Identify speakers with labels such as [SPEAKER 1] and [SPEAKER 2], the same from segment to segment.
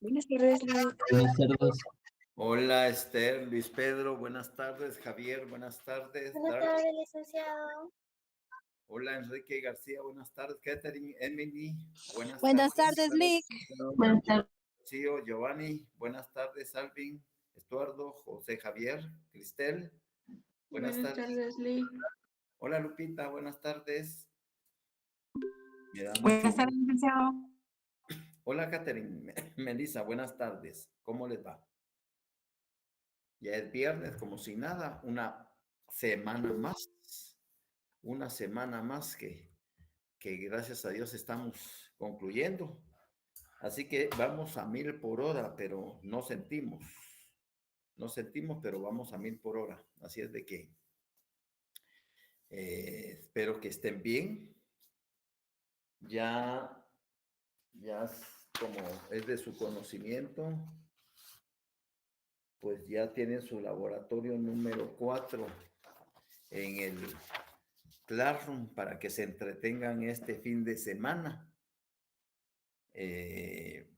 [SPEAKER 1] Buenas tardes, Luis.
[SPEAKER 2] Buenas tardes.
[SPEAKER 3] Hola Esther, Luis Pedro, buenas tardes. Javier, buenas tardes.
[SPEAKER 1] Buenas tardes, licenciado.
[SPEAKER 3] Hola Enrique García, buenas tardes. Catherine, Emily, buenas
[SPEAKER 4] Buenas
[SPEAKER 3] tardes.
[SPEAKER 4] tardes, Lick.
[SPEAKER 2] Buenas tardes.
[SPEAKER 3] Rocío, Giovanni, buenas tardes. Alvin, Estuardo, José Javier, Cristel, buenas tardes.
[SPEAKER 5] Lick.
[SPEAKER 3] Hola Lupita, buenas tardes. Me da mucho
[SPEAKER 1] Buenas tardes,
[SPEAKER 3] gusto.
[SPEAKER 1] licenciado.
[SPEAKER 3] Hola Catherine, Melissa, buenas tardes. ¿Cómo les va? Ya es viernes, como si nada, una semana más que gracias a Dios estamos concluyendo. Así que vamos a 1000 por hora, pero no sentimos, pero vamos a 1000 por hora. Así es de que espero que estén bien. Ya, como es de su conocimiento, pues ya tienen su laboratorio número 4 en el Classroom para que se entretengan este fin de semana.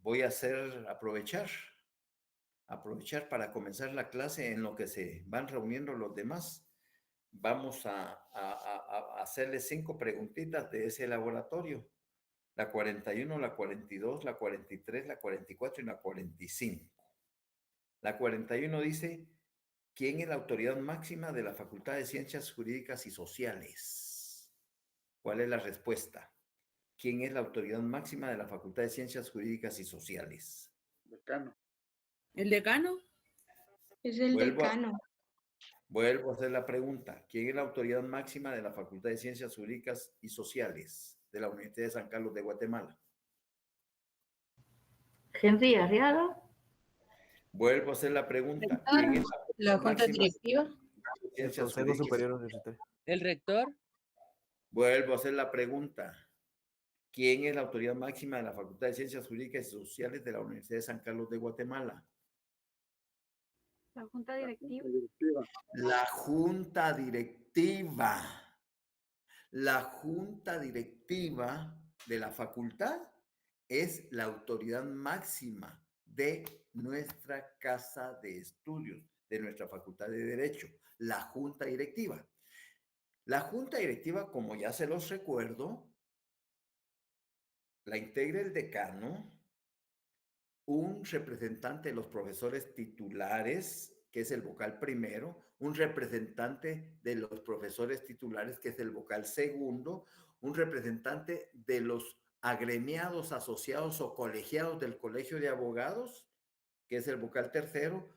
[SPEAKER 3] Voy a aprovechar para comenzar la clase en lo que se van reuniendo los demás. Vamos a hacerles 5 preguntitas de ese laboratorio. La 41, la 42, la 43, la 44 y la 45. La 41 dice, ¿quién es la autoridad máxima de la Facultad de Ciencias Jurídicas y Sociales? ¿Cuál es la respuesta? ¿Quién es la autoridad máxima de la Facultad de Ciencias Jurídicas y Sociales?
[SPEAKER 5] Decano.
[SPEAKER 4] ¿El decano?
[SPEAKER 5] Es el decano.
[SPEAKER 3] Vuelvo a hacer la pregunta. ¿Quién es la autoridad máxima de la Facultad de Ciencias Jurídicas y Sociales de la Universidad de San Carlos de Guatemala?
[SPEAKER 2] Henry Arriaga.
[SPEAKER 3] Vuelvo a hacer la pregunta. ¿Quién es
[SPEAKER 4] La junta
[SPEAKER 3] máxima
[SPEAKER 4] directiva.
[SPEAKER 3] de
[SPEAKER 6] El
[SPEAKER 3] Ciencias
[SPEAKER 6] Consejo
[SPEAKER 3] Jurídicas?
[SPEAKER 6] Superior Universitario.
[SPEAKER 4] El rector.
[SPEAKER 3] Vuelvo a hacer la pregunta. ¿Quién es la autoridad máxima de la Facultad de Ciencias Jurídicas y Sociales de la Universidad de San Carlos de Guatemala?
[SPEAKER 1] La junta directiva.
[SPEAKER 3] La junta directiva. La junta directiva de la facultad es la autoridad máxima de nuestra casa de estudios, de nuestra facultad de Derecho, la junta directiva. La junta directiva, como ya se los recuerdo, la integra el decano, un representante de los profesores titulares, que es el vocal primero, un representante de los profesores titulares, que es el vocal segundo, un representante de los agremiados, asociados o colegiados del Colegio de Abogados, que es el vocal tercero,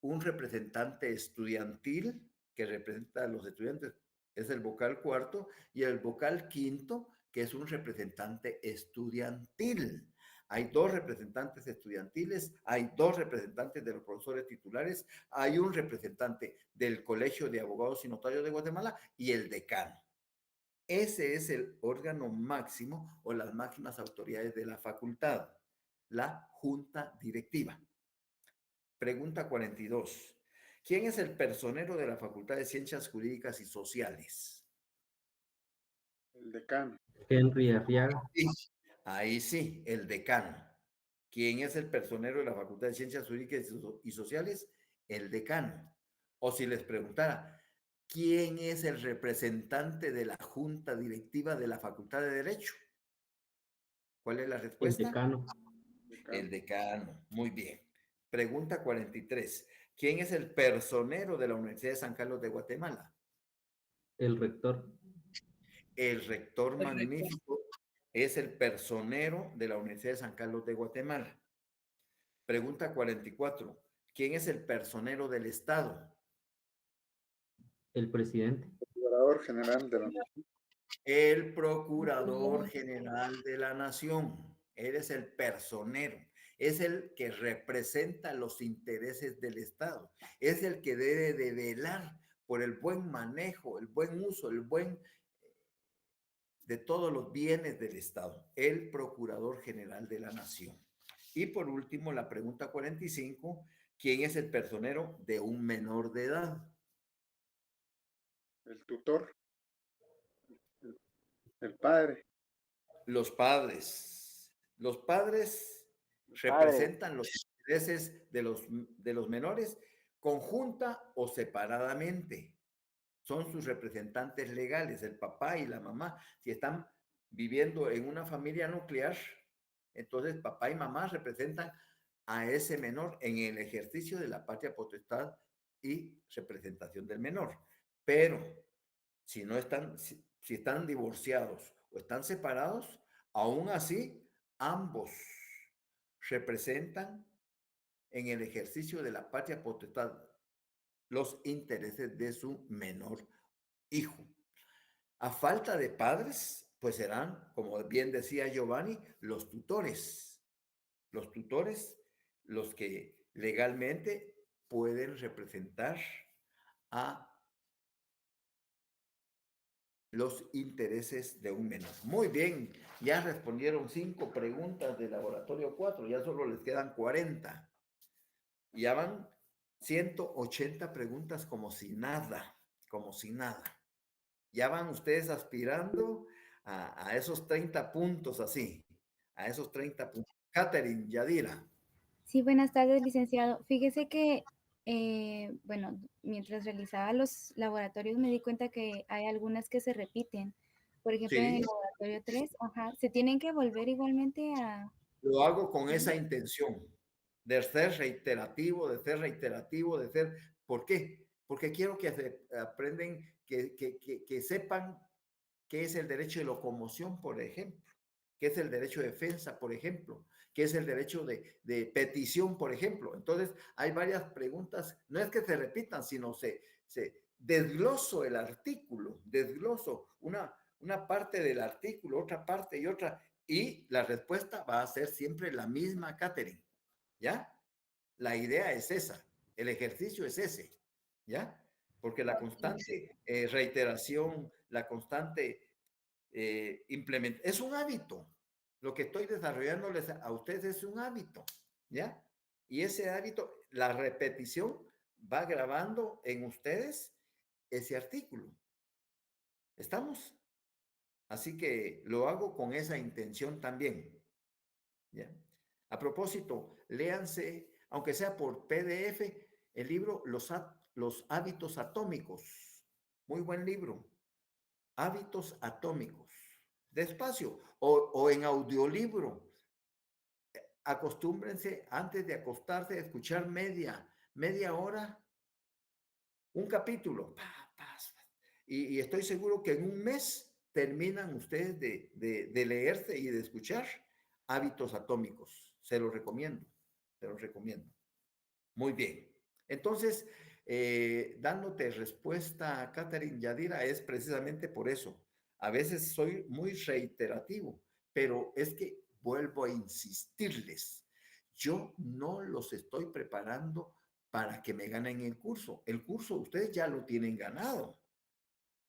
[SPEAKER 3] un representante estudiantil, que representa a los estudiantes, es el vocal cuarto, y el vocal quinto, que es un representante estudiantil. Hay 2 representantes estudiantiles, hay 2 representantes de los profesores titulares, hay un representante del Colegio de Abogados y Notarios de Guatemala y el decano. Ese es el órgano máximo o las máximas autoridades de la facultad, la junta directiva. Pregunta 42. ¿Quién es el personero de la Facultad de Ciencias Jurídicas y Sociales?
[SPEAKER 5] El decano.
[SPEAKER 2] Henry Arriaga.
[SPEAKER 3] Ahí sí, el decano. ¿Quién es el personero de la Facultad de Ciencias Jurídicas y Sociales? El decano. O si les preguntara, ¿quién es el representante de la junta directiva de la Facultad de Derecho? ¿Cuál es la
[SPEAKER 2] El
[SPEAKER 3] respuesta?
[SPEAKER 2] decano.
[SPEAKER 3] El decano. Muy bien. Pregunta 43. ¿Quién es el personero de la Universidad de San Carlos de Guatemala?
[SPEAKER 2] El rector.
[SPEAKER 3] El rector magnífico es el personero de la Universidad de San Carlos de Guatemala. Pregunta 44. ¿Quién es el personero del Estado?
[SPEAKER 2] El presidente.
[SPEAKER 5] Procurador General de la
[SPEAKER 3] El Procurador General de la Nación. Él es el personero. Es el que representa los intereses del Estado. Es el que debe de velar por el buen manejo, el buen uso, de todos los bienes del Estado. El Procurador General de la Nación. Y por último, la pregunta 45. ¿Quién es el personero de un menor de edad?
[SPEAKER 5] El tutor. El padre.
[SPEAKER 3] Los padres. Los padres representan los intereses de los menores conjunta o separadamente. Son sus representantes legales, el papá y la mamá. Si están viviendo en una familia nuclear, entonces papá y mamá representan a ese menor en el ejercicio de la patria potestad y representación del menor. Pero si no están, si están divorciados o están separados, aún así ambos representan en el ejercicio de la patria potestad los intereses de su menor hijo. A falta de padres, pues serán, como bien decía Giovanni, los tutores. Los tutores, los que legalmente pueden representar a los intereses de un menor. Muy bien, ya respondieron 5 preguntas del laboratorio 4, ya solo les quedan 40. Ya van 180 preguntas como si nada, como si nada. Ya van ustedes aspirando a esos 30 puntos así, a esos 30 puntos. Catherine, Yadira.
[SPEAKER 1] Sí, buenas tardes, licenciado. Fíjese que, bueno, mientras realizaba los laboratorios me di cuenta que hay algunas que se repiten. Por ejemplo, en el
[SPEAKER 3] Sí,
[SPEAKER 1] laboratorio 3, se tienen que volver igualmente a...
[SPEAKER 3] lo hago con esa intención de ser reiterativo, de ser reiterativo, de ser... ¿Por qué? Porque quiero que aprenden, que sepan qué es el derecho de locomoción, por ejemplo, qué es el derecho de defensa, por ejemplo, qué es el derecho de petición, por ejemplo. Entonces, hay varias preguntas, no es que se repitan, sino se desgloso el artículo, desgloso una parte del artículo, otra parte y otra, y la respuesta va a ser siempre la misma, Catherine, ¿ya? La idea es esa, el ejercicio es ese, ¿ya? Porque la constante reiteración, la constante es un hábito. Lo que estoy desarrollándoles a ustedes es un hábito, ¿ya? Y ese hábito, la repetición va grabando en ustedes ese artículo. ¿Estamos? Así que lo hago con esa intención también, ¿ya? A propósito, léanse, aunque sea por PDF, el libro Los hábitos atómicos. Muy buen libro. Hábitos atómicos. Despacio. O en audiolibro. Acostúmbrense antes de acostarse a escuchar media hora, un capítulo. Y estoy seguro que en un mes terminan ustedes de leerse y de escuchar Hábitos atómicos. Se los recomiendo. Se los recomiendo. Muy bien. Entonces, dándote respuesta, Catherine, Yadira, es precisamente por eso. A veces soy muy reiterativo, pero es que vuelvo a insistirles. Yo no los estoy preparando para que me ganen el curso. El curso ustedes ya lo tienen ganado.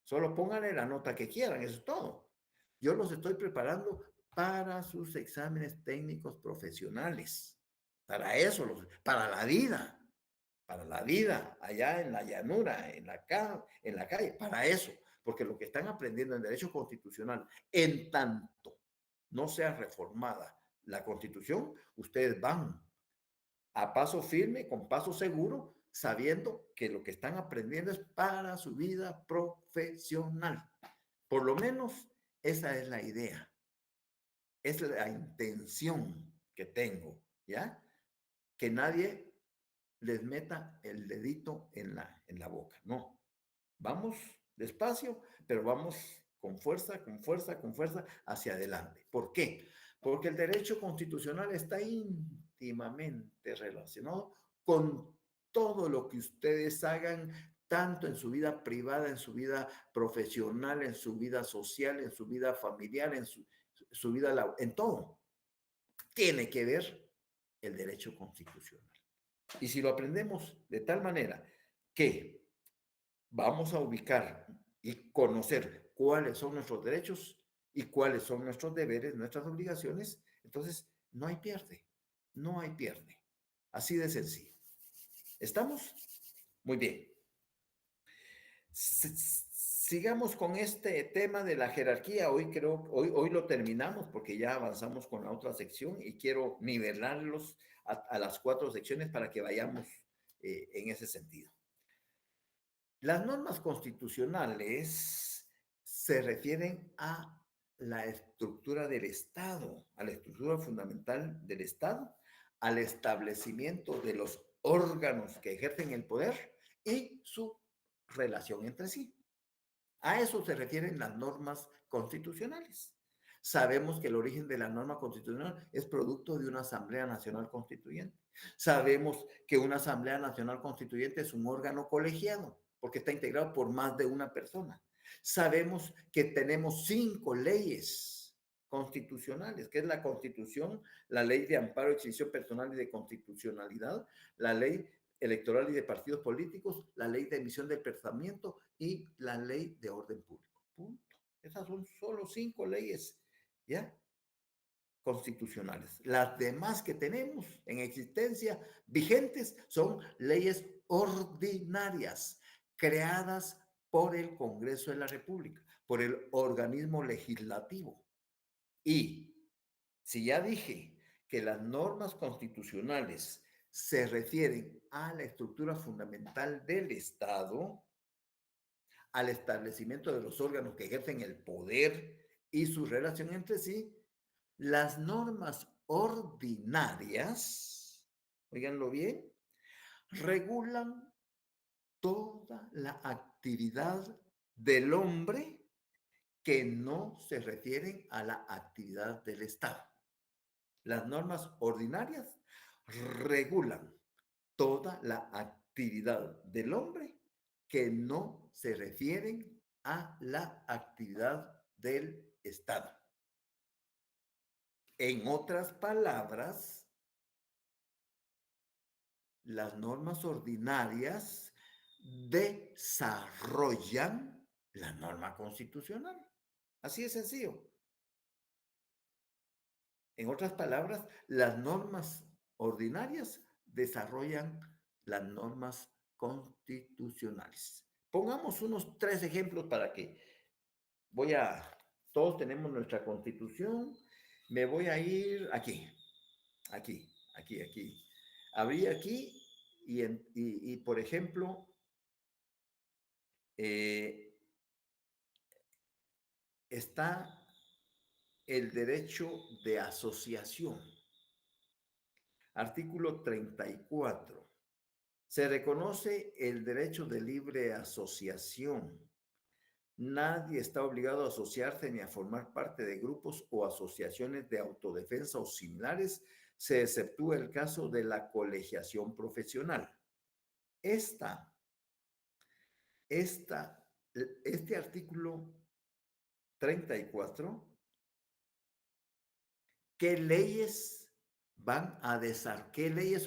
[SPEAKER 3] Solo pónganle la nota que quieran, eso es todo. Yo los estoy preparando para sus exámenes técnicos profesionales. Para eso, para la vida. Para la vida, allá en la llanura, en la calle, para eso. Porque lo que están aprendiendo en derecho constitucional, en tanto no sea reformada la Constitución, ustedes van a paso firme, con paso seguro, sabiendo que lo que están aprendiendo es para su vida profesional. Por lo menos esa es la idea, es la intención que tengo, ¿ya? Que nadie les meta el dedito en la boca, no. Vamos despacio, pero vamos con fuerza, con fuerza, con fuerza hacia adelante. ¿Por qué? Porque el derecho constitucional está íntimamente relacionado con todo lo que ustedes hagan, tanto en su vida privada, en su vida profesional, en su vida social, en su vida familiar, en su vida, en todo. Tiene que ver el derecho constitucional. Y si lo aprendemos de tal manera que vamos a ubicar y conocer cuáles son nuestros derechos y cuáles son nuestros deberes, nuestras obligaciones, entonces no hay pierde, no hay pierde. Así de sencillo. ¿Estamos? Muy bien. Sigamos con este tema de la jerarquía. Hoy lo terminamos porque ya avanzamos con la otra sección y quiero nivelarlos a las 4 secciones para que vayamos en ese sentido. Las normas constitucionales se refieren a la estructura del Estado, a la estructura fundamental del Estado, al establecimiento de los órganos que ejercen el poder y su relación entre sí. A eso se refieren las normas constitucionales. Sabemos que el origen de la norma constitucional es producto de una Asamblea Nacional Constituyente. Sabemos que una Asamblea Nacional Constituyente es un órgano colegiado porque está integrado por más de una persona. Sabemos que tenemos 5 leyes constitucionales, que es la Constitución, la Ley de Amparo, Extinción Personal y de Constitucionalidad, la Ley Electoral y de Partidos Políticos, la Ley de Emisión del Pensamiento y la Ley de Orden Público. Punto. Esas son solo 5 leyes, ¿ya? Constitucionales. Las demás que tenemos en existencia vigentes son leyes ordinarias creadas por el Congreso de la República, por el organismo legislativo. Y si ya dije que las normas constitucionales se refieren a la estructura fundamental del Estado, al establecimiento de los órganos que ejercen el poder y su relación entre sí, las normas ordinarias, óiganlo bien, regulan toda la actividad del hombre que no se refieren a la actividad del Estado. Las normas ordinarias regulan toda la actividad del hombre que no se refieren a la actividad del Estado. En otras palabras, las normas ordinarias desarrollan la norma constitucional. Así de sencillo. En otras palabras, las normas ordinarias desarrollan las normas constitucionales. Pongamos unos 3 ejemplos para que todos tenemos nuestra Constitución. Me voy a ir aquí. Abrí aquí y por ejemplo, está el derecho de asociación. Artículo 34. Se reconoce el derecho de libre asociación. Nadie está obligado a asociarse ni a formar parte de grupos o asociaciones de autodefensa o similares. Se exceptúa el caso de la colegiación profesional. Este artículo 34, ¿qué leyes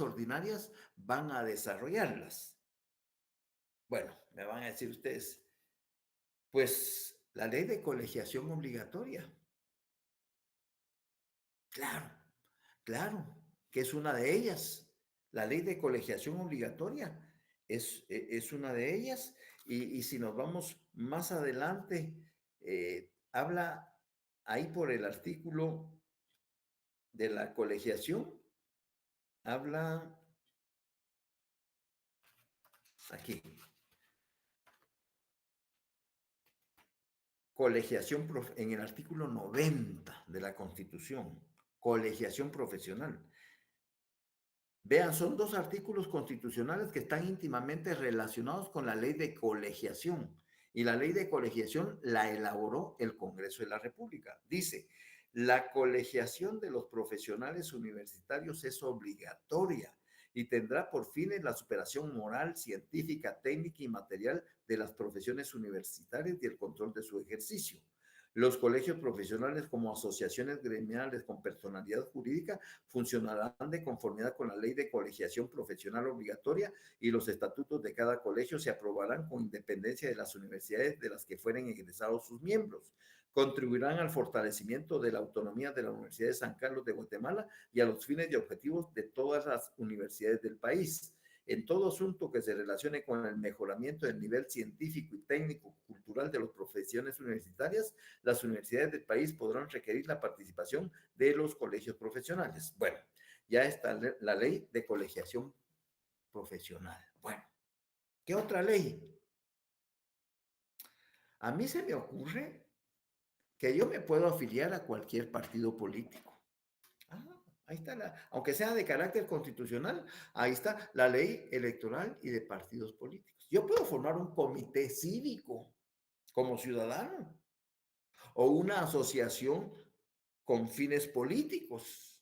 [SPEAKER 3] ordinarias van a desarrollarlas? Bueno, me van a decir ustedes, pues la ley de colegiación obligatoria. Claro, que es una de ellas. La ley de colegiación obligatoria es una de ellas. Y si nos vamos más adelante, habla ahí por el artículo de la colegiación, habla aquí. Colegiación en el artículo 90 de la Constitución, colegiación profesional. Vean, son 2 artículos constitucionales que están íntimamente relacionados con la ley de colegiación. Y la ley de colegiación la elaboró el Congreso de la República. Dice, la colegiación de los profesionales universitarios es obligatoria y tendrá por fines la superación moral, científica, técnica y material de las profesiones universitarias y el control de su ejercicio. Los colegios profesionales como asociaciones gremiales con personalidad jurídica funcionarán de conformidad con la ley de colegiación profesional obligatoria y los estatutos de cada colegio se aprobarán con independencia de las universidades de las que fueren egresados sus miembros. Contribuirán al fortalecimiento de la autonomía de la Universidad de San Carlos de Guatemala y a los fines y objetivos de todas las universidades del país. en todo asunto que se relacione con el mejoramiento del nivel científico y técnico cultural de las profesiones universitarias, las universidades del país podrán requerir la participación de los colegios profesionales. Bueno, ya está la ley de colegiación profesional. Bueno, ¿qué otra ley? A mí se me ocurre que yo me puedo afiliar a cualquier partido político. Ahí está, aunque sea de carácter constitucional, ahí está la ley electoral y de partidos políticos. Yo puedo formar un comité cívico como ciudadano o una asociación con fines políticos.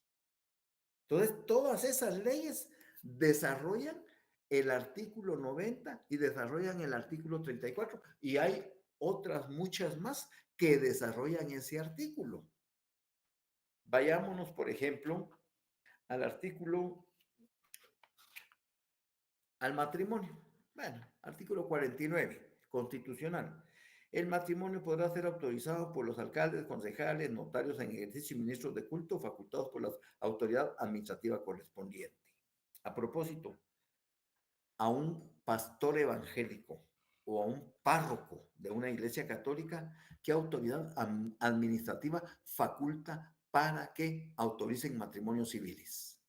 [SPEAKER 3] Entonces, todas esas leyes desarrollan el artículo 90 y desarrollan el artículo 34 y hay otras muchas más que desarrollan ese artículo. Vayámonos, por ejemplo, al matrimonio. Bueno, artículo 49, constitucional. El matrimonio podrá ser autorizado por los alcaldes, concejales, notarios en ejercicio y ministros de culto facultados por la autoridad administrativa correspondiente. A propósito, a un pastor evangélico o a un párroco de una iglesia católica, ¿qué autoridad administrativa faculta para que autoricen matrimonios civiles?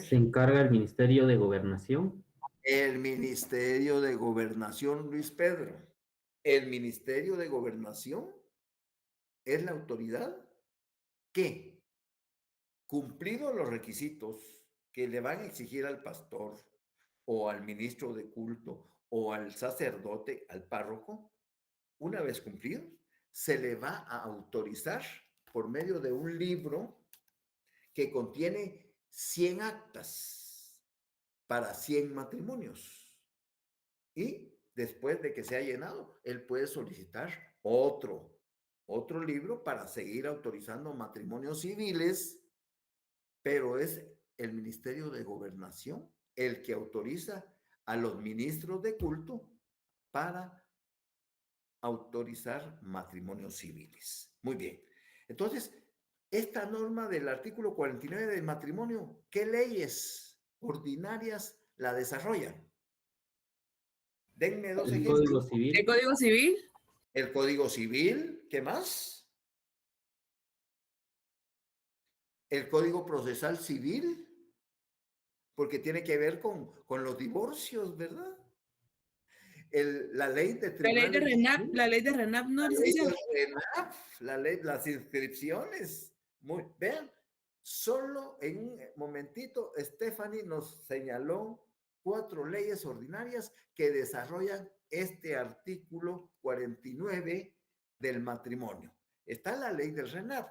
[SPEAKER 2] Se encarga el Ministerio de Gobernación.
[SPEAKER 3] El Ministerio de Gobernación, Luis Pedro. El Ministerio de Gobernación es la autoridad que, cumplidos los requisitos que le van a exigir al pastor o al ministro de culto o al sacerdote, al párroco, una vez cumplidos, se le va a autorizar por medio de un libro que contiene 100 actas para 100 matrimonios. Y después de que se ha llenado, él puede solicitar otro libro para seguir autorizando matrimonios civiles, pero es el Ministerio de Gobernación el que autoriza a los ministros de culto para autorizar matrimonios civiles. Muy bien. Entonces, esta norma del artículo 49 del matrimonio, ¿qué leyes ordinarias la desarrollan? Denme dos ejemplos.
[SPEAKER 2] Código Civil.
[SPEAKER 4] ¿El Código Civil?
[SPEAKER 3] El Código Civil, ¿qué más? El Código Procesal Civil, porque tiene que ver con los divorcios, ¿verdad? La ley de tribunales.
[SPEAKER 4] La ley de RENAP, ¿no, licenciado?
[SPEAKER 3] La ley, las inscripciones. Vean, solo en un momentito, Stephanie nos señaló 4 leyes ordinarias que desarrollan este artículo 49 del matrimonio. Está la ley del RENAP.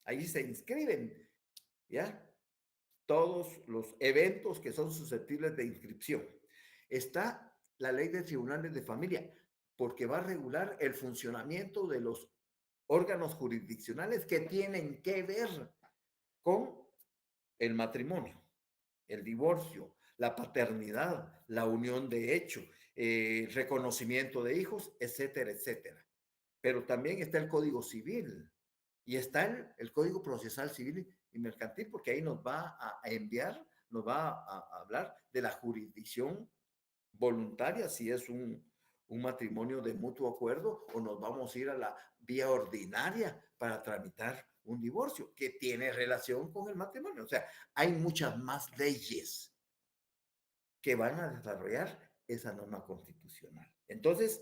[SPEAKER 3] Ahí se inscriben, ¿ya? Todos los eventos que son susceptibles de inscripción. Está la ley de tribunales de familia, porque va a regular el funcionamiento de los órganos jurisdiccionales que tienen que ver con el matrimonio, el divorcio, la paternidad, la unión de hecho, reconocimiento de hijos, etcétera, etcétera. Pero también está el Código Civil y está el Código Procesal Civil y Mercantil, porque ahí nos va a enviar, nos va a hablar de la jurisdicción voluntaria, si es un matrimonio de mutuo acuerdo, o nos vamos a ir a la vía ordinaria para tramitar un divorcio que tiene relación con el matrimonio. O sea, hay muchas más leyes que van a desarrollar esa norma constitucional. Entonces,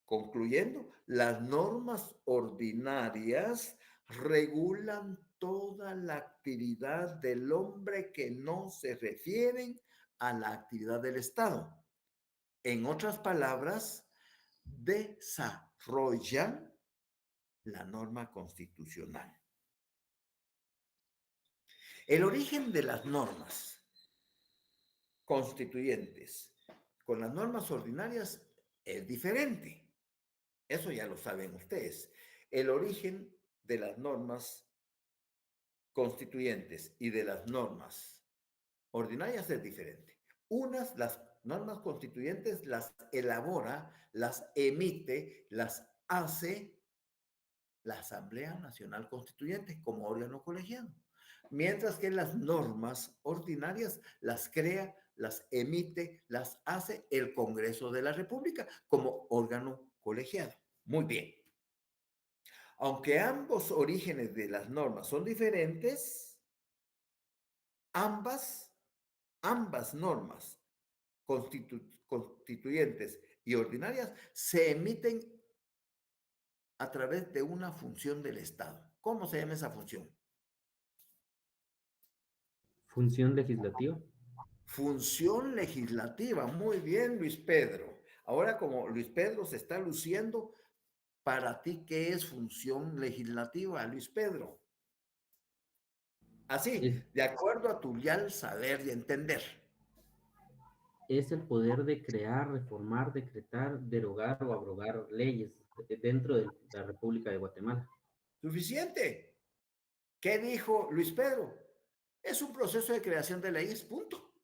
[SPEAKER 3] concluyendo, las normas ordinarias regulan toda la actividad del hombre que no se refieren a la actividad del Estado. En otras palabras, desarrollan la norma constitucional. El origen de las normas constituyentes con las normas ordinarias es diferente. Eso ya lo saben ustedes. El origen de las normas constituyentes y de las normas ordinarias es diferente. Las normas constituyentes las elabora, las emite, las hace la Asamblea Nacional Constituyente como órgano colegiado. mientras que las normas ordinarias las crea, las emite, las hace el Congreso de la República como órgano colegiado. Muy bien. Aunque ambos orígenes de las normas son diferentes, ambas normas constituyentes y ordinarias se emiten a través de una función del Estado. ¿Cómo se llama esa función?
[SPEAKER 2] Función legislativa.
[SPEAKER 3] Función legislativa. Muy bien, Luis Pedro. Ahora, como Luis Pedro se está luciendo, para ti, ¿qué es función legislativa, Luis Pedro? Así, de acuerdo a tu leal saber y entender.
[SPEAKER 2] Es el poder de crear, reformar, decretar, derogar o abrogar leyes dentro de la República de Guatemala.
[SPEAKER 3] Suficiente. ¿Qué dijo Luis Pedro? Es un proceso de creación de leyes, punto.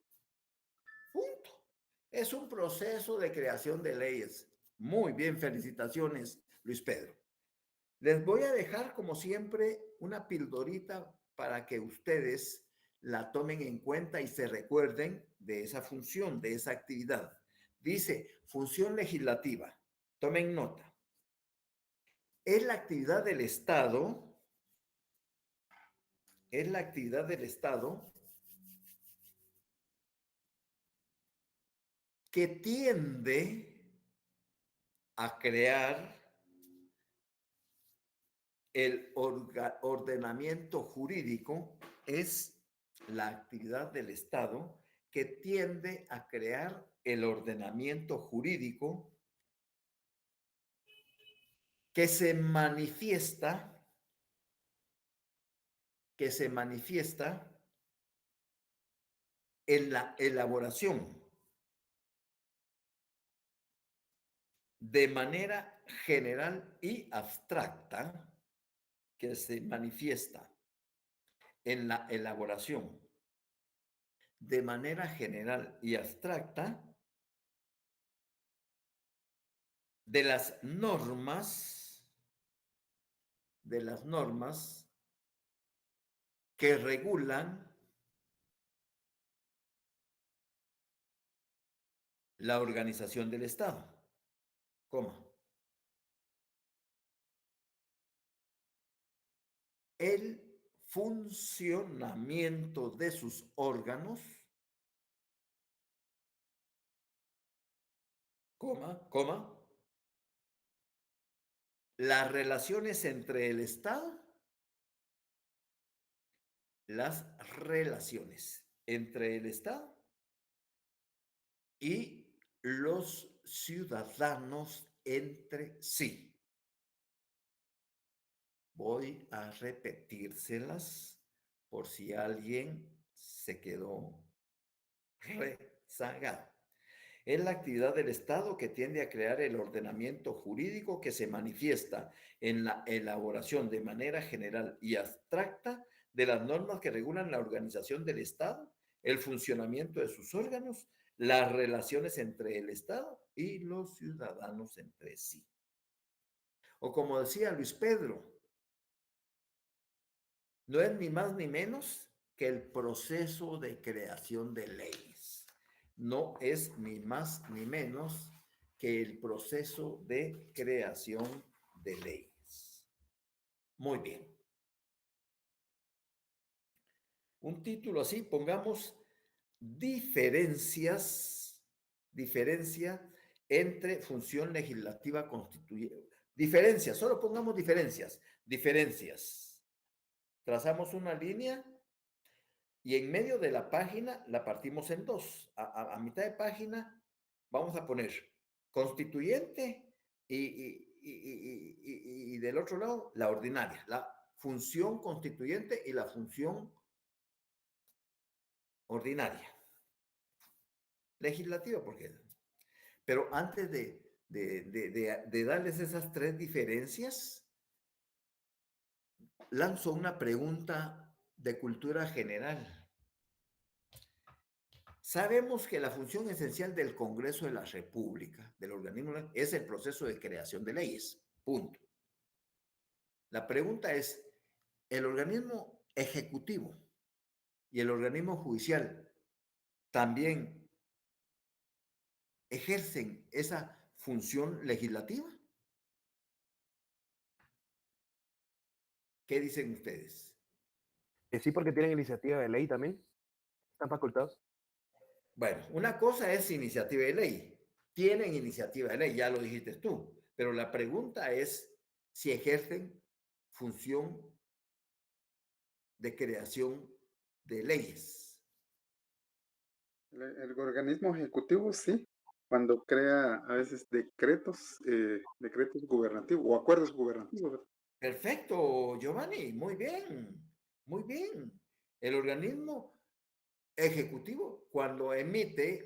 [SPEAKER 3] Punto. Es un proceso de creación de leyes. Muy bien, felicitaciones, Luis Pedro. Les voy a dejar, como siempre, una pildorita para que ustedes la tomen en cuenta y se recuerden de esa función, de esa actividad. Dice, función legislativa. Tomen nota. Es la actividad del Estado, que tiende a crear el ordenamiento jurídico, es la actividad del Estado que tiende a crear el ordenamiento jurídico que se manifiesta en la elaboración de manera general y abstracta, que se manifiesta en la elaboración de manera general y abstracta de las normas que regulan la organización del Estado. ¿Cómo? El funcionamiento de sus órganos, las relaciones entre el Estado, y los ciudadanos entre sí. Voy a repetírselas por si alguien se quedó rezagado. Es la actividad del Estado que tiende a crear el ordenamiento jurídico que se manifiesta en la elaboración de manera general y abstracta de las normas que regulan la organización del Estado, el funcionamiento de sus órganos, las relaciones entre el Estado y los ciudadanos entre sí. O como decía Luis Pedro, no es ni más ni menos que el proceso de creación de leyes. No es ni más ni menos que el proceso de creación de leyes. Muy bien. Un título así, pongamos diferencia entre función legislativa constituyente. Diferencias, solo pongamos diferencias. Trazamos una línea y en medio de la página la partimos en dos. A mitad de página vamos a poner constituyente y del otro lado la ordinaria, la función constituyente y la función ordinaria. Legislativa, ¿por qué? Pero antes de darles esas tres diferencias, lanzo una pregunta de cultura general. Sabemos que la función esencial del Congreso de la República, del organismo, es el proceso de creación de leyes. Punto. La pregunta es, ¿el organismo ejecutivo y el organismo judicial también ejercen esa función legislativa? ¿Qué dicen ustedes?
[SPEAKER 6] Sí, porque tienen iniciativa de ley también. Están facultados.
[SPEAKER 3] Bueno, una cosa es iniciativa de ley. Tienen iniciativa de ley, ya lo dijiste tú. Pero la pregunta es si ejercen función de creación de leyes.
[SPEAKER 5] El organismo ejecutivo sí, cuando crea a veces decretos gubernativos o acuerdos gubernativos, ¿verdad?
[SPEAKER 3] Perfecto, Giovanni, muy bien, muy bien. El organismo ejecutivo, cuando emite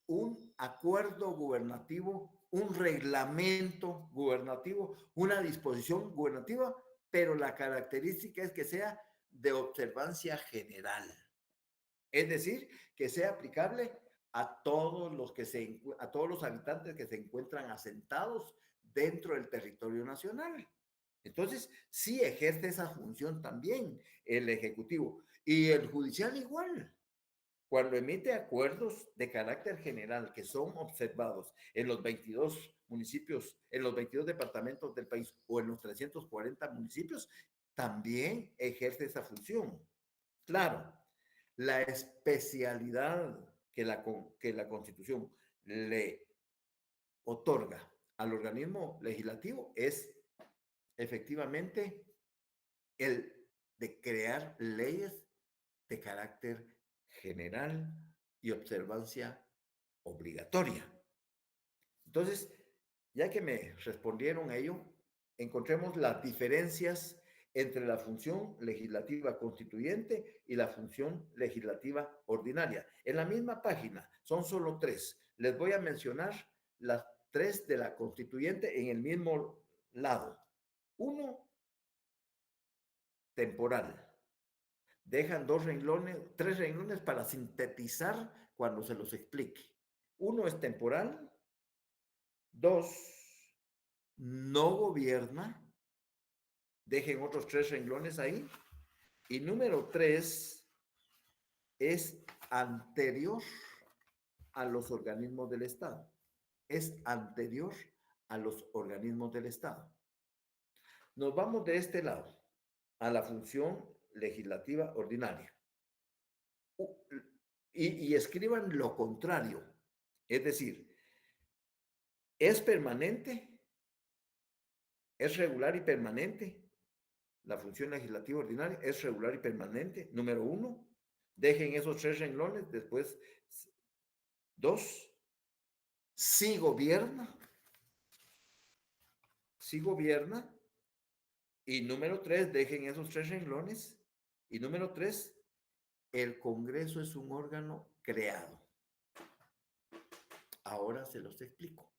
[SPEAKER 3] un acuerdo gubernativo, un reglamento gubernativo, una disposición gubernativa, pero la característica es que sea de observancia general. Es decir, que sea aplicable a todos a todos los habitantes que se encuentran asentados dentro del territorio nacional. Entonces, sí ejerce esa función también el Ejecutivo. Y el Judicial igual. Cuando emite acuerdos de carácter general que son observados en los 22 municipios, en los 22 departamentos del país o en los 340 municipios, también ejerce esa función. Claro, la especialidad que la Constitución le otorga al organismo legislativo es efectivamente el de crear leyes de carácter general y observancia obligatoria. Entonces, ya que me respondieron a ello, encontremos las diferencias entre la función legislativa constituyente y la función legislativa ordinaria. En la misma página, son solo 3. Les voy a mencionar las 3 de la constituyente en el mismo lado. 1, temporal. Dejan 3 renglones para sintetizar cuando se los explique. 1 es temporal. 2, no gobierna. Dejen otros 3 renglones ahí. Y número 3 es anterior a los organismos del Estado. Es anterior a los organismos del Estado. Nos vamos de este lado a la función legislativa ordinaria. Y escriban lo contrario. Es decir, es permanente, es regular y permanente. La función legislativa ordinaria es regular y permanente. Número 1, dejen esos 3 renglones. Después, 2, sí gobierna. Sí gobierna. Y número 3, dejen esos 3 renglones. Y número 3, el Congreso es un órgano creado. Ahora se los explico.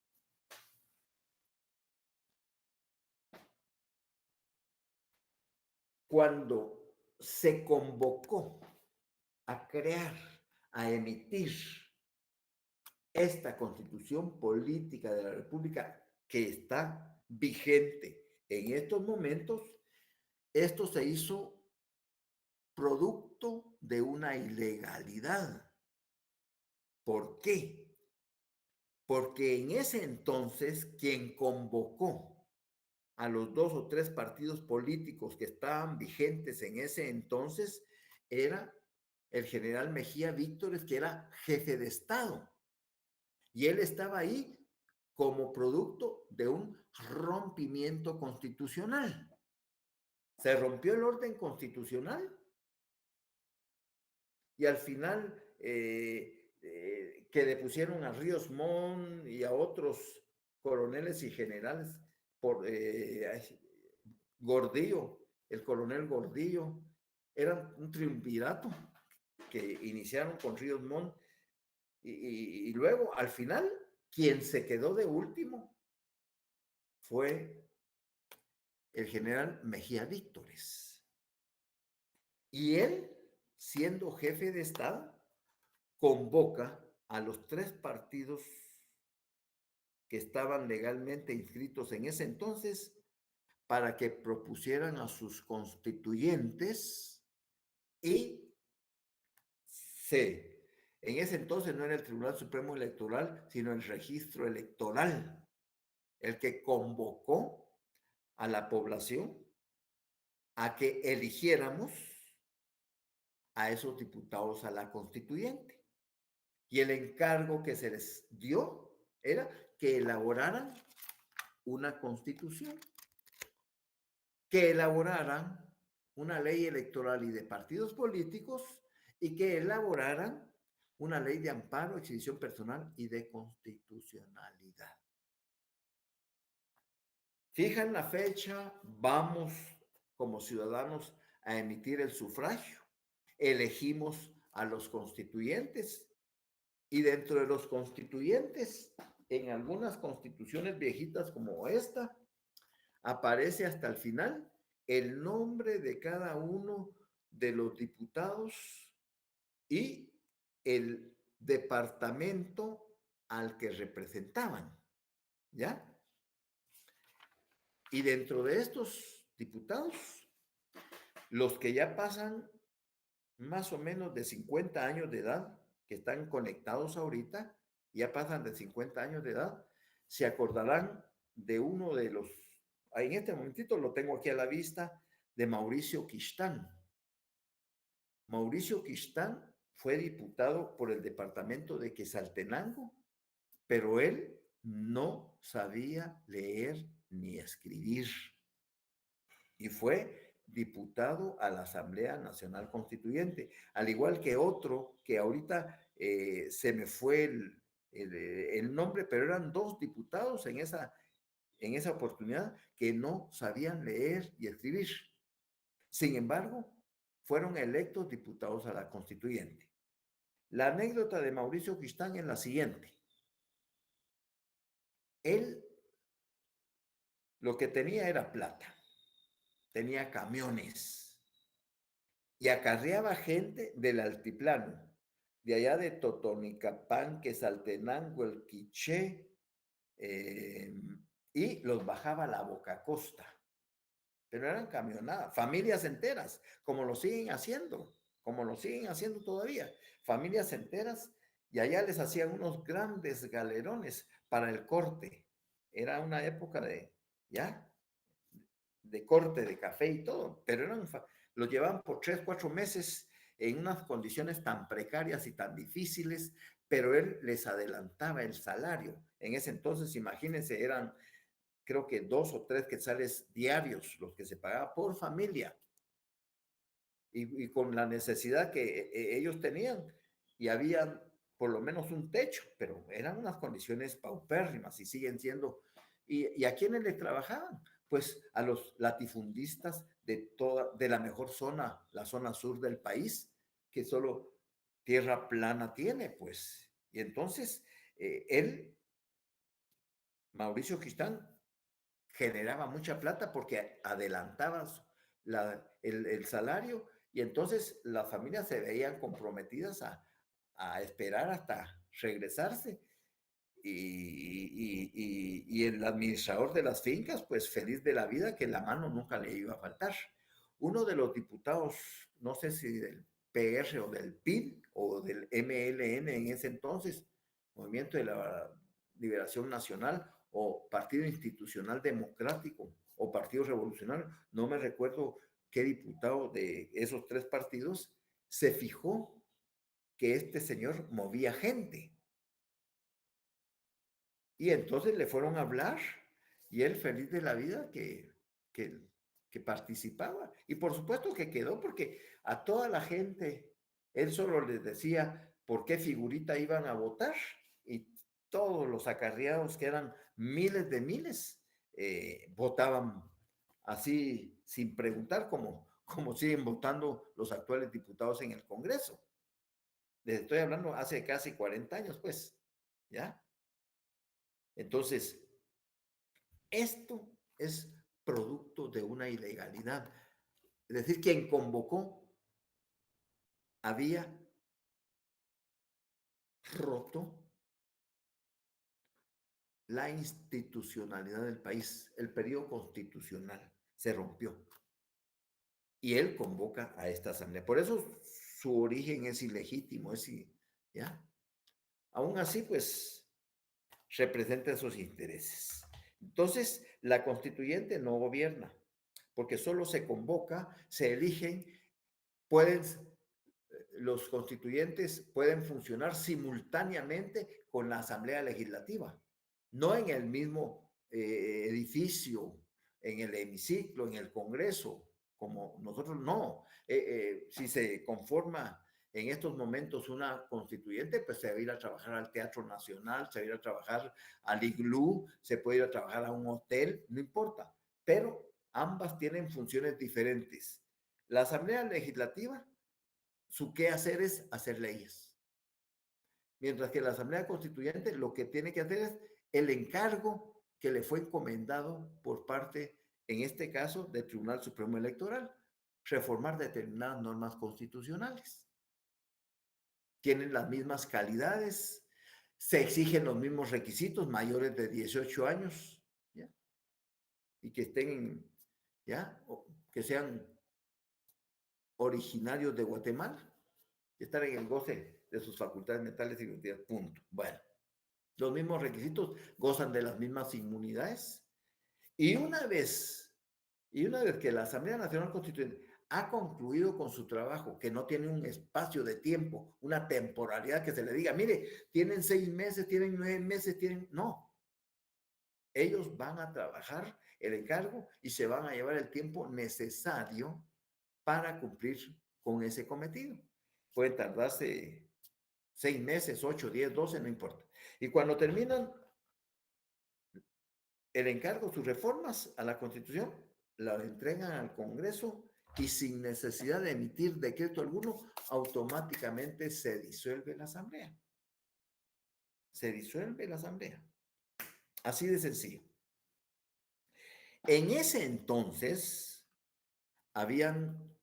[SPEAKER 3] Cuando se convocó a crear, a emitir esta Constitución Política de la República que está vigente en estos momentos, esto se hizo producto de una ilegalidad. ¿Por qué? Porque en ese entonces quien convocó a los 2 o 3 partidos políticos que estaban vigentes en ese entonces era el general Mejía Víctores, que era jefe de Estado. Y él estaba ahí como producto de un rompimiento constitucional. Se rompió el orden constitucional y al final que le pusieron a Ríos Montt y a otros coroneles y generales por Gordillo, el coronel Gordillo, era un triunvirato que iniciaron con Ríos Montt y luego al final quien se quedó de último fue el general Mejía Víctores. Y él, siendo jefe de Estado, convoca a los 3 partidos que estaban legalmente inscritos en ese entonces para que propusieran a sus constituyentes y Sí, en ese entonces no era el Tribunal Supremo Electoral, sino el Registro Electoral, el que convocó a la población a que eligiéramos a esos diputados a la constituyente. Y el encargo que se les dio era que elaboraran una constitución, que elaboraran una ley electoral y de partidos políticos y que elaboraran una ley de amparo, exhibición personal y de constitucionalidad. Fijan la fecha, vamos como ciudadanos a emitir el sufragio, elegimos a los constituyentes y dentro de los constituyentes, en algunas constituciones viejitas como esta, aparece hasta el final el nombre de cada uno de los diputados y el departamento al que representaban, ¿ya? Y dentro de estos diputados, los que ya pasan más o menos de 50 años de edad, que están conectados ahorita, ya pasan de 50 años de edad, se acordarán de uno de los, en este momentito lo tengo aquí a la vista, de Mauricio Quistán. Mauricio Quistán fue diputado por el departamento de Quetzaltenango, pero él no sabía leer ni escribir y fue diputado a la Asamblea Nacional Constituyente, al igual que otro que ahorita se me fue el nombre, pero eran dos diputados en esa oportunidad que no sabían leer y escribir. Sin embargo, fueron electos diputados a la Constituyente. La anécdota de Mauricio Quistán es la siguiente. Él lo que tenía era plata, tenía camiones y acarreaba gente del altiplano, de allá de Totonicapán, Quetzaltenango, el Quiché, y los bajaba a la Boca Costa. Pero eran camionadas, familias enteras, como lo siguen haciendo todavía, familias enteras, y allá les hacían unos grandes galerones para el corte. Era una época de corte de café y todo, pero los llevaban por 3, 4 meses en unas condiciones tan precarias y tan difíciles, pero él les adelantaba el salario. En ese entonces, imagínense, eran creo que 2 o 3 quetzales diarios los que se pagaba por familia y con la necesidad que ellos tenían y había por lo menos un techo, pero eran unas condiciones paupérrimas y siguen siendo. ¿Y a quiénes les trabajaban? Pues a los latifundistas de la mejor zona, la zona sur del país, que solo tierra plana tiene, pues. Y entonces, Mauricio Quistán, generaba mucha plata porque adelantaba el salario y entonces las familias se veían comprometidas a esperar hasta regresarse y el administrador de las fincas pues feliz de la vida que la mano nunca le iba a faltar. Uno de los diputados, no sé si del PR o del PIB o del MLN en ese entonces, Movimiento de la Liberación Nacional, o Partido Institucional Democrático o Partido Revolucionario, no me recuerdo qué diputado de esos 3 partidos se fijó que este señor movía gente. Y entonces le fueron a hablar y él feliz de la vida que participaba. Y por supuesto que quedó porque a toda la gente él solo les decía por qué figurita iban a votar y todos los acarreados, que eran miles de miles, votaban así sin preguntar como siguen votando los actuales diputados en el Congreso. Les estoy hablando hace casi 40 años, pues, ¿ya? Entonces, esto es producto de una ilegalidad. Es decir, quien convocó había roto la institucionalidad del país, el periodo constitucional se rompió. Y él convoca a esta asamblea. Por eso su origen es ilegítimo, ¿ya? Aún así, pues, representa esos intereses. Entonces, la constituyente no gobierna, porque solo se convoca, se eligen, pueden, los constituyentes pueden funcionar simultáneamente con la Asamblea Legislativa, no en el mismo edificio, en el hemiciclo, en el Congreso, como nosotros no. Si se conforma en estos momentos una constituyente, pues se va a ir a trabajar al Teatro Nacional, se va a ir a trabajar al Iglú, se puede ir a trabajar a un hotel, no importa, pero ambas tienen funciones diferentes. La Asamblea Legislativa, su qué hacer es hacer leyes. Mientras que la Asamblea Constituyente lo que tiene que hacer es el encargo que le fue encomendado por parte, en este caso, del Tribunal Supremo Electoral, reformar determinadas normas constitucionales. Tienen las mismas calidades, se exigen los mismos requisitos, mayores de 18 años, ¿ya? Y que estén, ¿ya? O que sean originarios de Guatemala, estar en el goce de sus facultades mentales y cognitivas, punto. Bueno, los mismos requisitos, gozan de las mismas inmunidades, y una vez que la Asamblea Nacional Constituyente ha concluido con su trabajo, que no tiene un espacio de tiempo, una temporalidad que se le diga, mire, tienen 6 meses, tienen 9 meses, no. Ellos van a trabajar el encargo y se van a llevar el tiempo necesario para cumplir con ese cometido. Pueden tardarse 6 meses, 8, 10, 12, no importa. Y cuando terminan el encargo, sus reformas a la Constitución, la entregan al Congreso y sin necesidad de emitir decreto alguno, automáticamente se disuelve la Asamblea. Se disuelve la Asamblea. Así de sencillo. En ese entonces, habían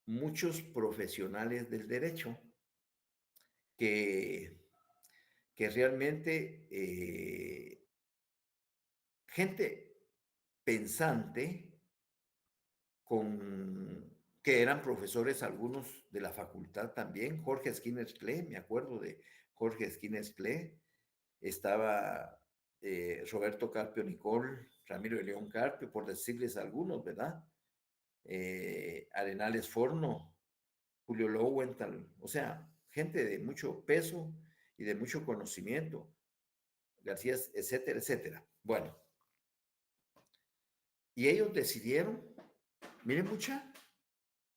[SPEAKER 3] muchos profesionales del derecho que realmente, gente pensante, que eran profesores algunos de la facultad también. Jorge Skinner Klee, me acuerdo de Jorge Skinner Klee, estaba Roberto Carpio Nicol, Ramiro de León Carpio, por decirles algunos, ¿verdad? Arenales Forno, Julio Lowenthal, o sea, gente de mucho peso y de mucho conocimiento, García, etcétera, etcétera. Bueno, y ellos decidieron, miren mucha,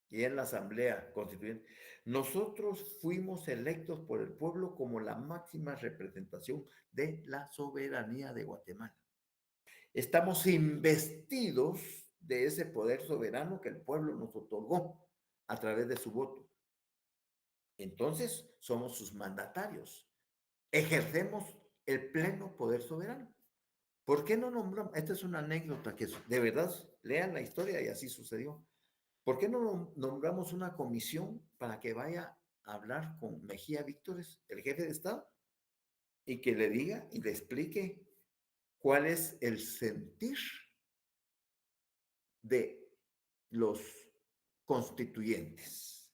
[SPEAKER 3] y en la Asamblea Constituyente, nosotros fuimos electos por el pueblo como la máxima representación de la soberanía de Guatemala. Estamos investidos de ese poder soberano que el pueblo nos otorgó a través de su voto. Entonces, somos sus mandatarios. Ejercemos el pleno poder soberano. ¿Por qué no nombramos? Esta es una anécdota que de verdad, lean la historia y así sucedió. ¿Por qué no nombramos una comisión para que vaya a hablar con Mejía Víctores, el jefe de Estado, y que le diga y le explique cuál es el sentir de los constituyentes,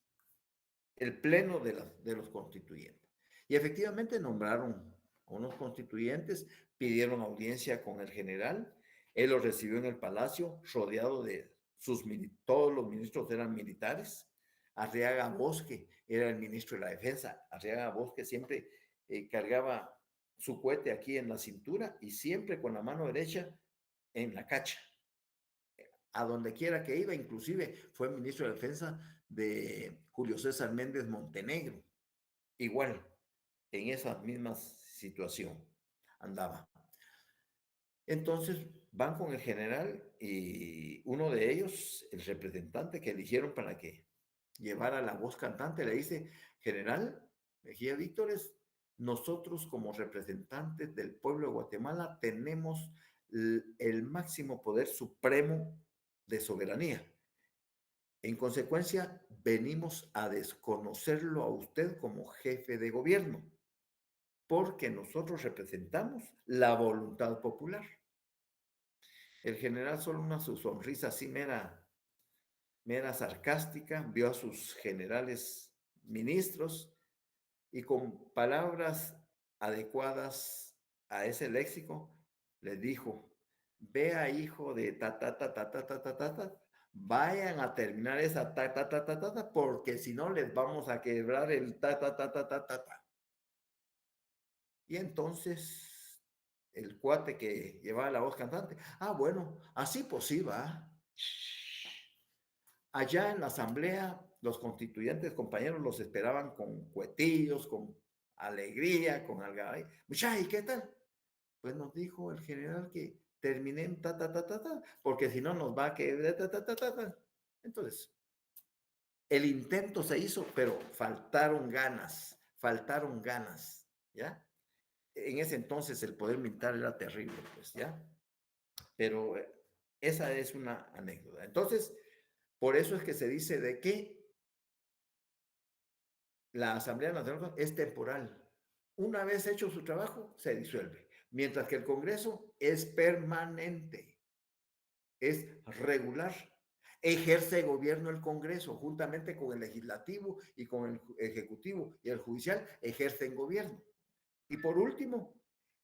[SPEAKER 3] el pleno de los constituyentes? Y efectivamente nombraron a unos constituyentes, pidieron audiencia con el general, él los recibió en el palacio, rodeado de todos los ministros eran militares. Arriaga Bosque era el ministro de la Defensa. Arriaga Bosque siempre cargaba su cohete aquí en la cintura y siempre con la mano derecha en la cacha. A donde quiera que iba, inclusive fue ministro de Defensa de Julio César Méndez Montenegro. Igual, en esa misma situación andaba. Entonces van con el general y uno de ellos, el representante que eligieron para que llevara la voz cantante, le dice, general Mejía Víctores, nosotros como representantes del pueblo de Guatemala tenemos el máximo poder supremo de soberanía. En consecuencia, venimos a desconocerlo a usted como jefe de gobierno, porque nosotros representamos la voluntad popular. El general, solo una su sonrisa así mera sarcástica, vio a sus generales ministros, y con palabras adecuadas a ese léxico, les dijo, vea hijo de ta, ta, ta, ta, ta, ta, ta, ta, ta, vayan a terminar esa ta, ta, ta, ta, ta, ta, porque si no les vamos a quebrar el ta, ta, ta, ta, ta, ta, ta. Y entonces el cuate que llevaba la voz cantante, bueno, así pues sí va. Allá en la asamblea, los constituyentes compañeros los esperaban con cuetillos, con alegría, con algarabía. Muchachos, ¿y qué tal? Pues nos dijo el general que terminen ta, ta, ta, ta, ta, porque si no nos va a quedar ta, ta, ta, ta, ta. Entonces, el intento se hizo, pero faltaron ganas, ¿ya? En ese entonces el poder militar era terrible, pues, ¿ya? Pero esa es una anécdota. Entonces, por eso es que se dice de que la Asamblea Nacional es temporal. Una vez hecho su trabajo, se disuelve. Mientras que el Congreso es permanente, es regular. Ejerce gobierno el Congreso, juntamente con el Legislativo y con el Ejecutivo y el Judicial, ejercen gobierno. Y por último,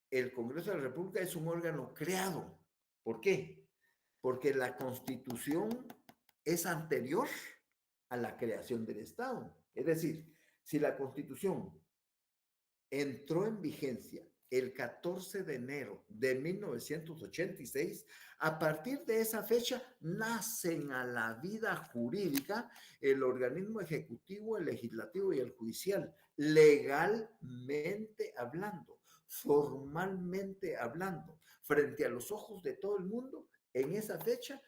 [SPEAKER 3] el Congreso de la República es un órgano creado. ¿Por qué? Porque la Constitución es anterior a la creación del Estado. Es decir, si la Constitución entró en vigencia el 14 de enero de 1986, a partir de esa fecha nacen a la vida jurídica el organismo ejecutivo, el legislativo y el judicial, legalmente hablando, formalmente hablando, frente a los ojos de todo el mundo. En esa fecha,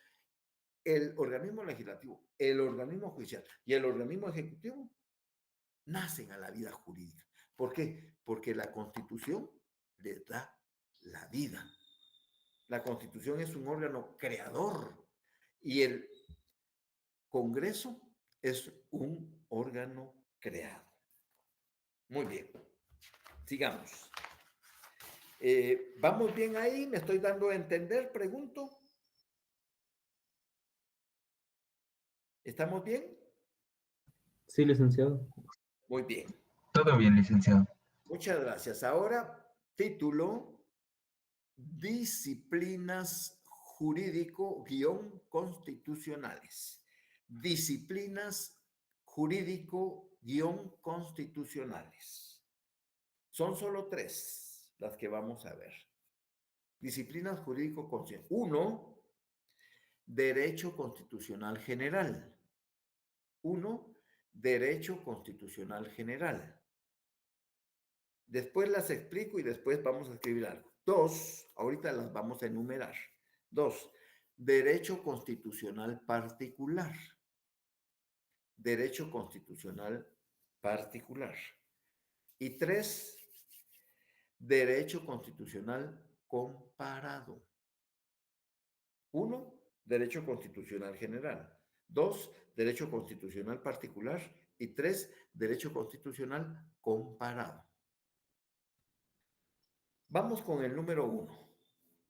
[SPEAKER 3] el organismo legislativo, el organismo judicial y el organismo ejecutivo nacen a la vida jurídica. ¿Por qué? Porque la Constitución les da la vida. La Constitución es un órgano creador y el Congreso es un órgano creado. Muy bien, sigamos. ¿Vamos bien ahí? ¿Me estoy dando a entender? Pregunto. ¿Estamos bien?
[SPEAKER 2] Sí, licenciado.
[SPEAKER 3] Muy bien.
[SPEAKER 7] Todo bien, licenciado.
[SPEAKER 3] Muchas gracias. Ahora, título, disciplinas jurídico-constitucionales. Disciplinas jurídico-constitucionales. Son solo 3 las que vamos a ver. Disciplinas jurídico-constitucionales. 1, derecho constitucional general. 1, derecho constitucional general. Después las explico y después vamos a escribir algo. 2, ahorita las vamos a enumerar. 2, derecho constitucional particular. Derecho constitucional particular. Y 3, derecho constitucional comparado. 1, derecho constitucional general. 2, derecho constitucional particular. Y 3, derecho constitucional comparado. Vamos con el número 1.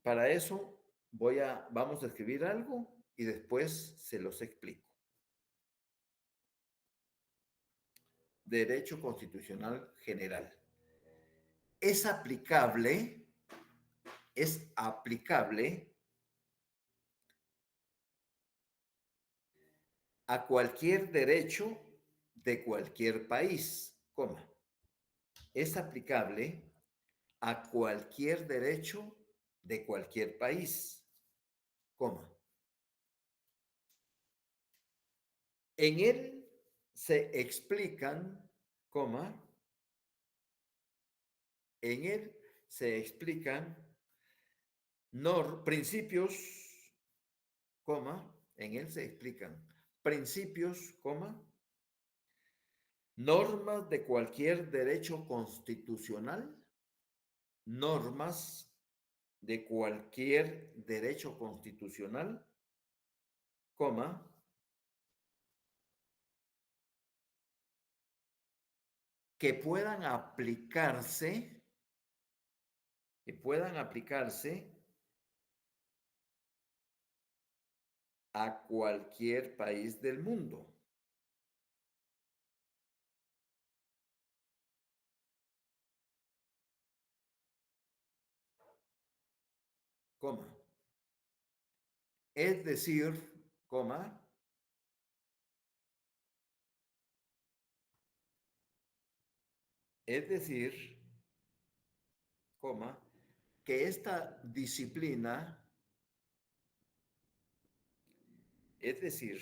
[SPEAKER 3] Para eso vamos a escribir algo y después se los explico. Derecho constitucional general. Es aplicable a cualquier derecho de cualquier país, coma. Es aplicable a cualquier derecho de cualquier país, coma. En él se explican, coma, en él se explican principios, coma, en él se explican principios, coma, normas de cualquier derecho constitucional, normas de cualquier derecho constitucional, coma, que puedan aplicarse a cualquier país del mundo. coma, es decir, coma, es decir, coma, que esta disciplina, es decir,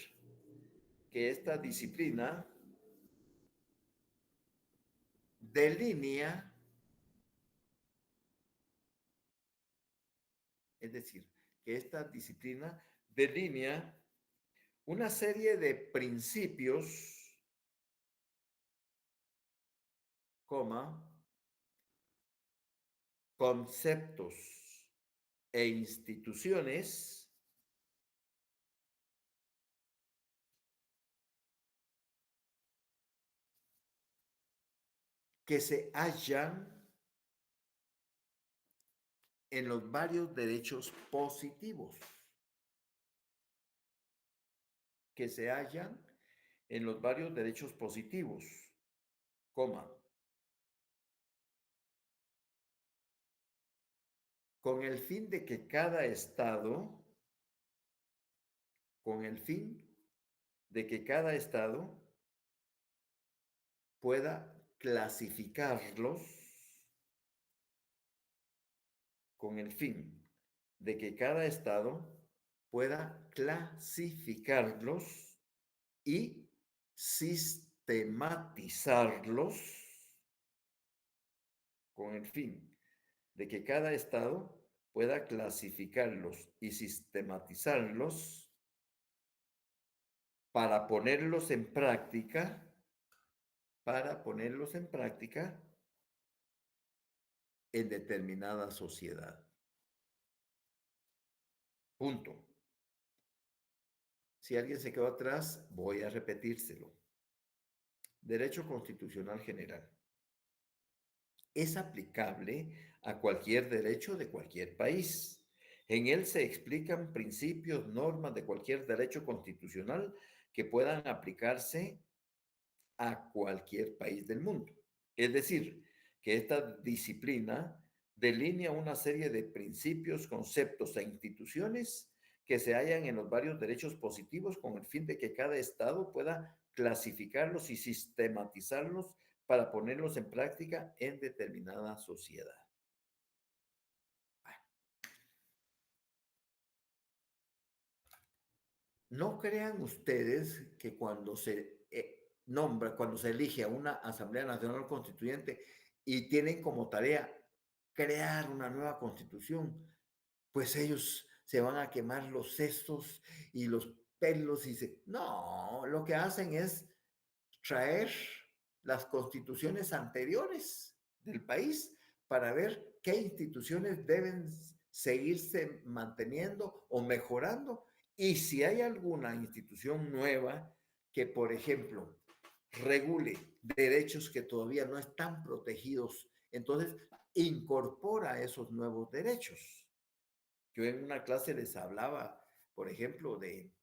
[SPEAKER 3] que esta disciplina delinea, es decir, que esta disciplina delinea una serie de principios, coma, conceptos e instituciones que se hallan en los varios derechos positivos, que se hallan en los varios derechos positivos, coma, con el fin de que cada estado, con el fin de que cada estado pueda clasificarlos, con el fin de que cada estado pueda clasificarlos y sistematizarlos, con el fin de que cada estado pueda clasificarlos y sistematizarlos para ponerlos en práctica, en determinada sociedad. Punto. Si alguien se quedó atrás, voy a repetírselo. Derecho constitucional general. Es aplicable a cualquier derecho de cualquier país. En él se explican principios, normas de cualquier derecho constitucional que puedan aplicarse a cualquier país del mundo. Es decir, que esta disciplina delinea una serie de principios, conceptos e instituciones que se hallan en los varios derechos positivos con el fin de que cada estado pueda clasificarlos y sistematizarlos para ponerlos en práctica en determinada sociedad. No crean ustedes que cuando se nombra, cuando se elige a una Asamblea Nacional Constituyente y tienen como tarea crear una nueva constitución, pues ellos se van a quemar los sesos y los pelos y se... No, lo que hacen es traer las constituciones anteriores del país para ver qué instituciones deben seguirse manteniendo o mejorando. Y si hay alguna institución nueva que, por ejemplo, regule derechos que todavía no están protegidos, entonces incorpora esos nuevos derechos. Yo en una clase les hablaba, por ejemplo, de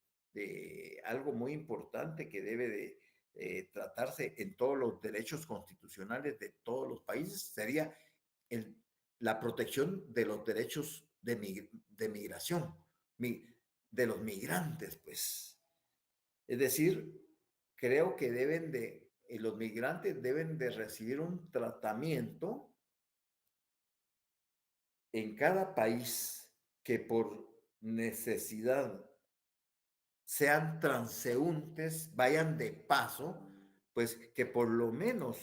[SPEAKER 3] algo muy importante que debe de tratarse en todos los derechos constitucionales de todos los países, sería la protección de los derechos de migración, de los migrantes, pues. Es decir, creo que los migrantes deben de recibir un tratamiento en cada país que por necesidad sean transeúntes, vayan de paso, pues que por lo menos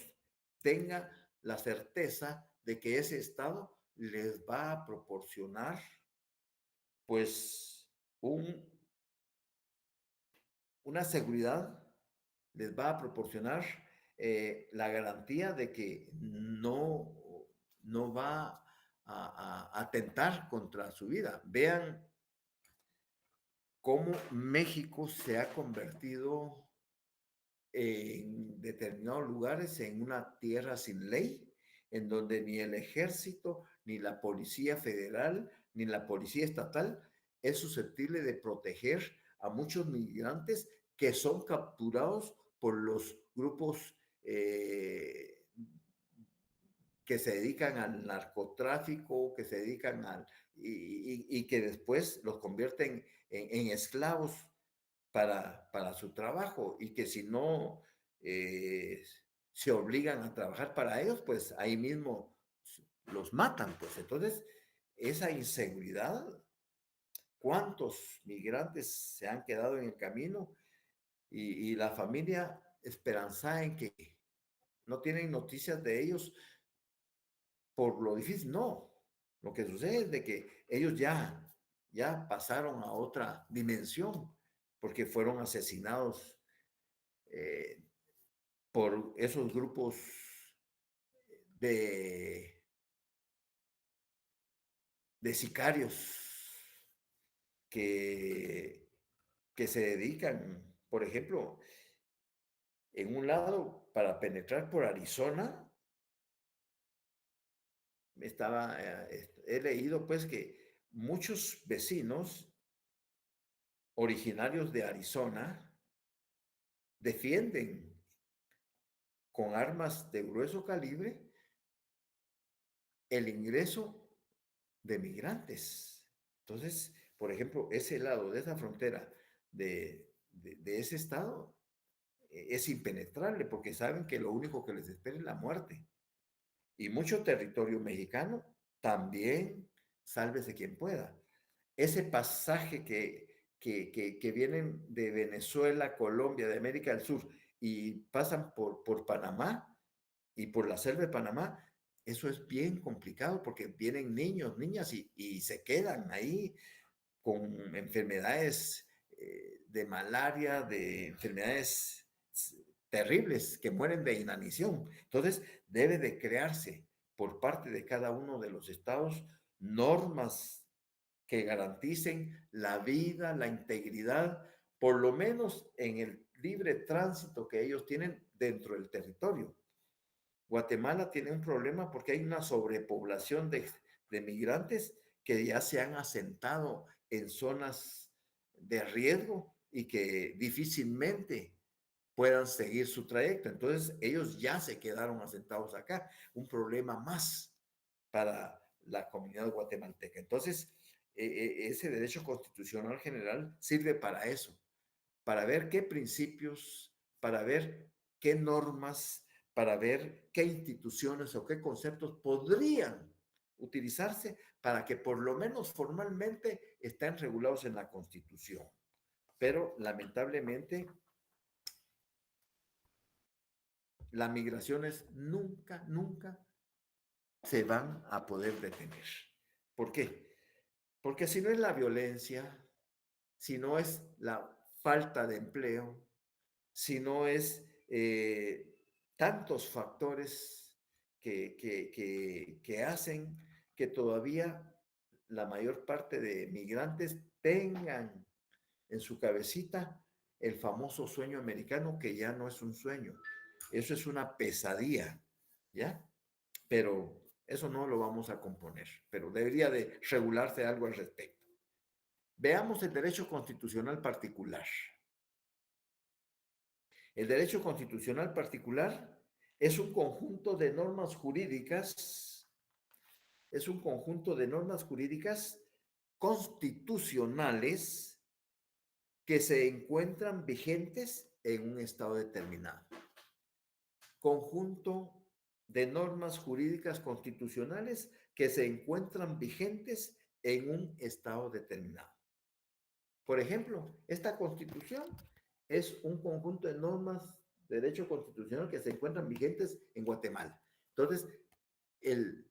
[SPEAKER 3] tenga la certeza de que ese estado les va a proporcionar pues una seguridad, les va a proporcionar la garantía de que no va a atentar contra su vida. Vean cómo México se ha convertido en determinados lugares en una tierra sin ley, en donde ni el ejército, ni la policía federal, ni la policía estatal es susceptible de proteger a muchos migrantes que son capturados por los grupos que se dedican al narcotráfico, que se dedican y que después los convierten en esclavos para su trabajo y que si no se obligan a trabajar para ellos, pues ahí mismo los matan. Pues entonces, esa inseguridad, ¿cuántos migrantes se han quedado en el camino? Y la familia esperanzada en que no tienen noticias de ellos por lo difícil. No, lo que sucede es de que ellos ya pasaron a otra dimensión porque fueron asesinados eh, por esos grupos de, de sicarios que, que se dedican, por ejemplo, en un lado, para penetrar por Arizona, he leído pues que muchos vecinos originarios de Arizona defienden con armas de grueso calibre el ingreso de migrantes. Entonces, por ejemplo, ese lado de esa frontera de ese estado es impenetrable porque saben que lo único que les espera es la muerte. Y mucho territorio mexicano también, sálvese quien pueda. Ese pasaje que vienen de Venezuela, Colombia, de América del Sur y pasan por Panamá y por la selva de Panamá, eso es bien complicado porque vienen niños, niñas y se quedan ahí con enfermedades de malaria, de enfermedades terribles que mueren de inanición. Entonces, debe de crearse por parte de cada uno de los estados normas que garanticen la vida, la integridad, por lo menos en el libre tránsito que ellos tienen dentro del territorio. Guatemala tiene un problema porque hay una sobrepoblación de migrantes que ya se han asentado en zonas de riesgo y que difícilmente puedan seguir su trayecto. Entonces, ellos ya se quedaron asentados acá. Un problema más para la comunidad guatemalteca. Entonces, ese derecho constitucional general sirve para eso, para ver qué principios, para ver qué normas, para ver qué instituciones o qué conceptos podrían utilizarse para que por lo menos formalmente estén regulados en la Constitución. Pero lamentablemente las migraciones nunca se van a poder detener. ¿Por qué? Porque si no es la violencia, si no es la falta de empleo, si no es tantos factores que hacen que todavía la mayor parte de migrantes tengan en su cabecita el famoso sueño americano, que ya no es un sueño, eso es una pesadilla, ¿ya? Pero eso no lo vamos a componer, pero debería de regularse algo al respecto. Veamos el derecho constitucional particular. El derecho constitucional particular es un conjunto de normas jurídicas, constitucionales que se encuentran vigentes en un estado determinado. Conjunto de normas jurídicas constitucionales que se encuentran vigentes en un estado determinado. Por ejemplo, esta Constitución es un conjunto de normas de derecho constitucional que se encuentran vigentes en Guatemala. Entonces,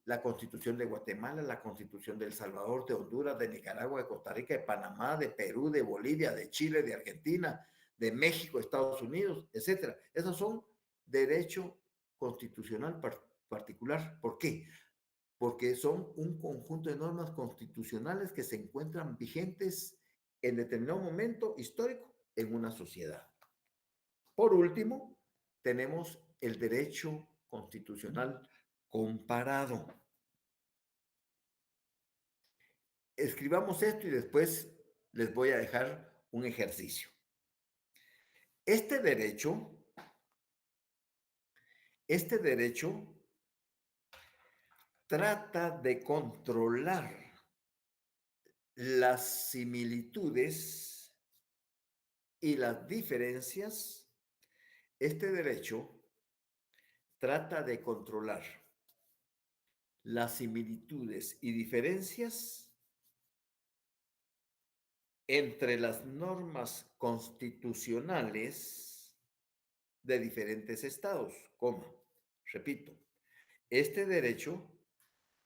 [SPEAKER 3] la Constitución de Guatemala, la Constitución de El Salvador, de Honduras, de Nicaragua, de Costa Rica, de Panamá, de Perú, de Bolivia, de Chile, de Argentina, de México, Estados Unidos, etcétera. Esos son derecho constitucional particular. ¿Por qué? Porque son un conjunto de normas constitucionales que se encuentran vigentes en determinado momento histórico en una sociedad. Por último, tenemos el derecho constitucional comparado. Escribamos esto y después les voy a dejar un ejercicio. Este derecho trata de controlar las similitudes y las diferencias, este derecho trata de controlar las similitudes y diferencias entre las normas constitucionales de diferentes estados, coma, repito, este derecho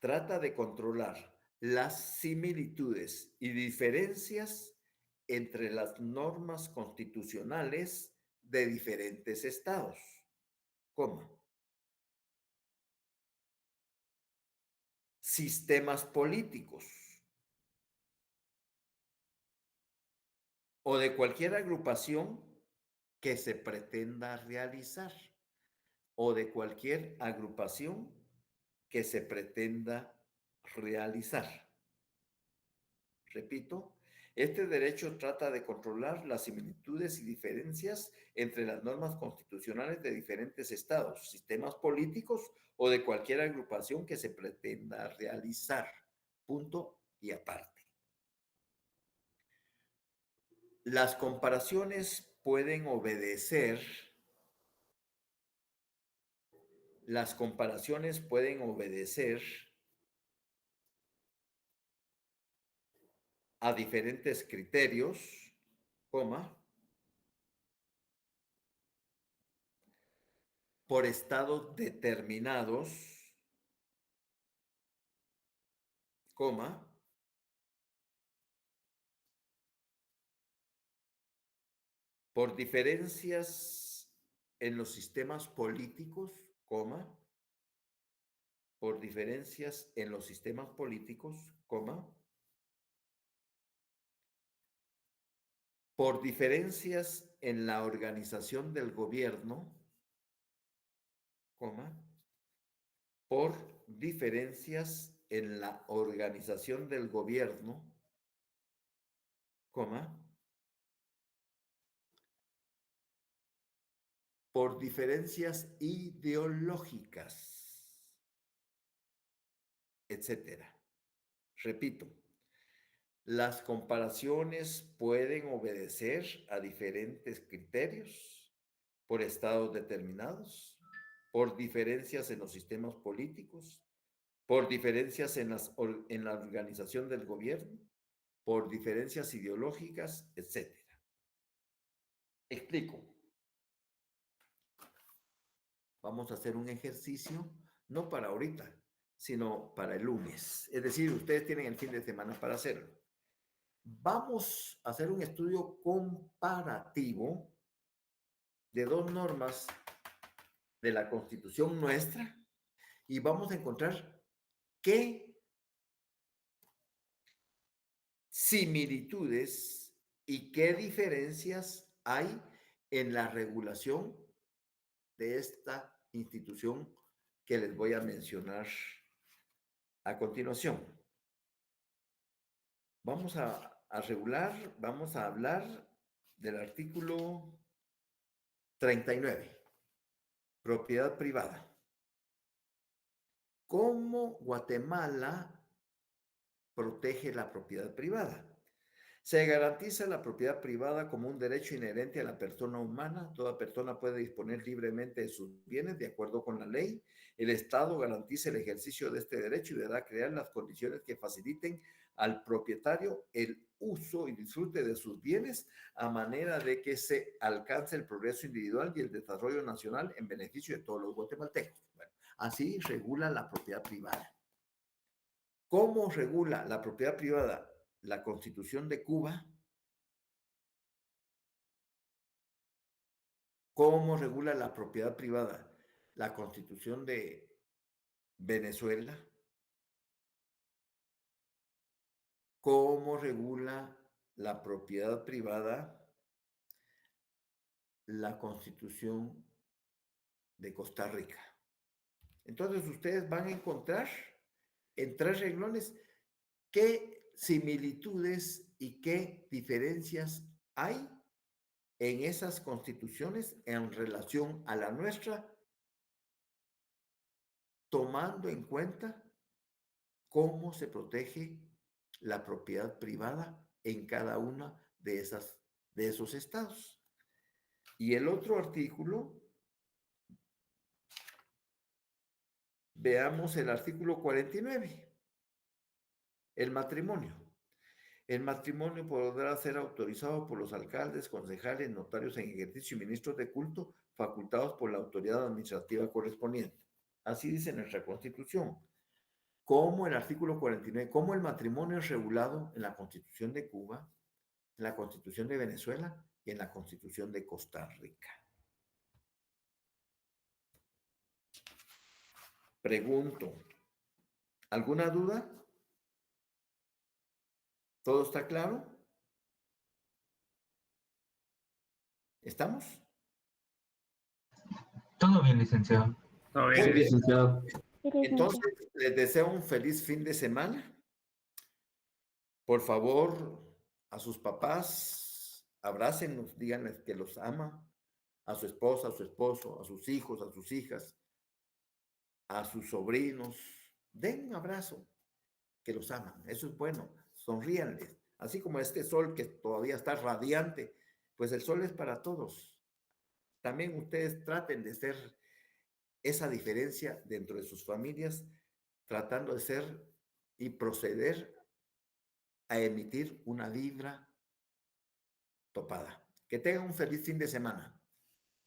[SPEAKER 3] trata de controlar las similitudes y diferencias entre las normas constitucionales de diferentes estados, coma, sistemas políticos o de cualquier agrupación que se pretenda realizar o de cualquier agrupación que se pretenda realizar. Repito, este derecho trata de controlar las similitudes y diferencias entre las normas constitucionales de diferentes estados, sistemas políticos o de cualquier agrupación que se pretenda realizar. Punto y aparte. Las comparaciones pueden obedecer a diferentes criterios, coma, por estados determinados, coma, por diferencias en los sistemas políticos, coma, por diferencias en los sistemas políticos, coma, por diferencias en la organización del gobierno, coma, por diferencias en la organización del gobierno, coma, por diferencias ideológicas, etcétera. Repito, las comparaciones pueden obedecer a diferentes criterios por estados determinados, por diferencias en los sistemas políticos, por diferencias en la organización del gobierno, por diferencias ideológicas, etcétera. Explico. Vamos a hacer un ejercicio, no para ahorita, sino para el lunes. Es decir, ustedes tienen el fin de semana para hacerlo. Vamos a hacer un estudio comparativo de dos normas de la Constitución nuestra y vamos a encontrar qué similitudes y qué diferencias hay en la regulación de esta institución que les voy a mencionar a continuación. Vamos a hablar del artículo 39, propiedad privada. ¿Cómo Guatemala protege la propiedad privada? Se garantiza la propiedad privada como un derecho inherente a la persona humana. Toda persona puede disponer libremente de sus bienes de acuerdo con la ley. El Estado garantiza el ejercicio de este derecho y deberá crear las condiciones que faciliten al propietario el uso y disfrute de sus bienes a manera de que se alcance el progreso individual y el desarrollo nacional en beneficio de todos los guatemaltecos. Bueno, así regula la propiedad privada. ¿Cómo regula la propiedad privada la Constitución de Cuba? ¿Cómo regula la propiedad privada la Constitución de Venezuela? ¿Cómo regula la propiedad privada la Constitución de Costa Rica? Entonces ustedes van a encontrar en 3 renglones qué similitudes y qué diferencias hay en esas constituciones en relación a la nuestra, tomando en cuenta cómo se protege la propiedad privada en cada una de esos estados. Y el otro artículo, veamos el artículo 49, el matrimonio. El matrimonio podrá ser autorizado por los alcaldes, concejales, notarios en ejercicio y ministros de culto facultados por la autoridad administrativa correspondiente. Así dice nuestra Constitución. Como el artículo 49, como el matrimonio es regulado en la Constitución de Cuba, en la Constitución de Venezuela y en la Constitución de Costa Rica. Pregunto, ¿alguna duda? ¿Todo está claro? ¿Estamos?
[SPEAKER 7] Todo bien, licenciado.
[SPEAKER 4] Todo
[SPEAKER 2] Sí,
[SPEAKER 4] bien.
[SPEAKER 2] licenciado.
[SPEAKER 3] Entonces, les deseo un feliz fin de semana. Por favor, a sus papás, abrácenlos, díganles que los ama, a su esposa, a su esposo, a sus hijos, a sus hijas, a sus sobrinos. Den un abrazo, que los aman. Eso es bueno. Sonríanles. Así como este sol que todavía está radiante, pues el sol es para todos. También ustedes traten de ser esa diferencia dentro de sus familias, tratando de ser y proceder a emitir una vibra topada. Que tengan un feliz fin de semana.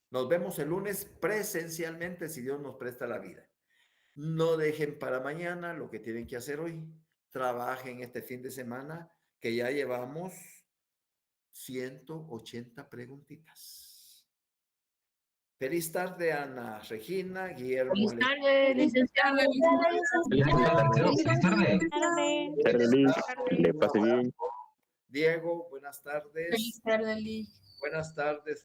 [SPEAKER 3] Nos vemos el lunes presencialmente si Dios nos presta la vida. No dejen para mañana lo que tienen que hacer hoy. Trabajen este fin de semana que ya llevamos 180 preguntitas. Feliz tarde, Ana Regina, Guillermo.
[SPEAKER 8] Feliz tarde, licenciado.
[SPEAKER 7] Feliz tarde.
[SPEAKER 9] Tarde, Liz. Que le pase bien.
[SPEAKER 3] Diego, buenas tardes.
[SPEAKER 8] Feliz tarde, Liz.
[SPEAKER 3] Buenas tardes.